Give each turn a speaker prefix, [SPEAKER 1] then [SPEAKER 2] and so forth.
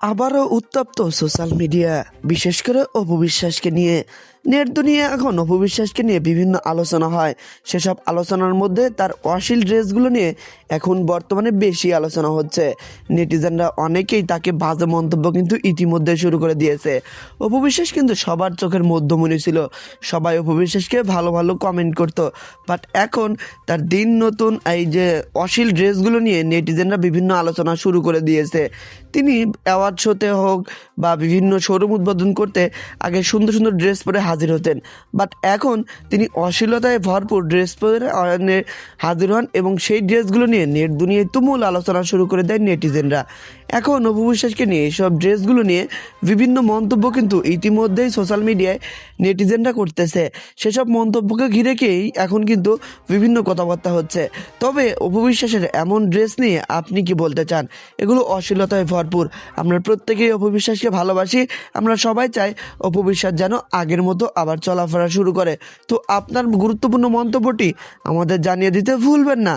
[SPEAKER 1] আবারও উত্তপ্ত social media, বিশেষ করে অপু বিশ্বাসকে নিয়ে। নেট দুনিয়া এখন অপু বিশ্বাসকে নিয়ে বিভিন্ন আলোচনা হয়। সেসব আলোচনার মধ্যে তার অশ্লীল ড্রেসগুলো নিয়ে এখন বর্তমানে বেশি আলোচনা হচ্ছে। নেটিজেনরা অনেকেই তাকে বাজে মন্তব্য কিন্তু ইতিমধ্যে শুরু করে দিয়েছে। অপু বিশ্বাস কিন্তু সবার চোখের মধ্যমণি ছিল, সবাই অপু বিশ্বাসকে ভালো ভালো কমেন্ট করতো। বাট এখন তার দিন নতুন এই যে অশ্লীল ড্রেসগুলো নিয়ে নেটিজেনরা বিভিন্ন আলোচনা শুরু করে দিয়েছে। তিনি অ্যাওয়ার্ড শোতে হোক বা বিভিন্ন শোরুম উদ্বোধন করতে আগে সুন্দর সুন্দর ড্রেস পরে হাজির হতেন, বাট এখন তিনি অশ্লীলতায় ভরপুর ড্রেস পরে হাজির হন এবং সেই ড্রেসগুলো নিয়ে নেট দুনিয়ায় তুমুল আলোচনা শুরু করে দেয় নেটিজেনরা। এখন অপু বিশ্বাসকে নিয়ে এইসব ড্রেসগুলো নিয়ে বিভিন্ন মন্তব্য কিন্তু ইতিমধ্যেই সোশ্যাল মিডিয়ায় নেটিজেনরা করতেছে। সেসব মন্তব্যকে ঘিরেকেই এখন কিন্তু বিভিন্ন কথাবার্তা হচ্ছে। তবে অপু বিশ্বাসের এমন ড্রেস নিয়ে আপনি কি বলতে চান? এগুলো অশ্লীলতায় ভরপুর। আমরা প্রত্যেকেই অপু বিশ্বাসকে ভালোবাসি, আমরা সবাই চাই অপু বিশ্বাস যেন আগের মতো আবার চলাফেরা শুরু করে। তো আপনার গুরুত্বপূর্ণ মন্তব্যটি আমাদের জানিয়ে দিতে ভুলবেন না।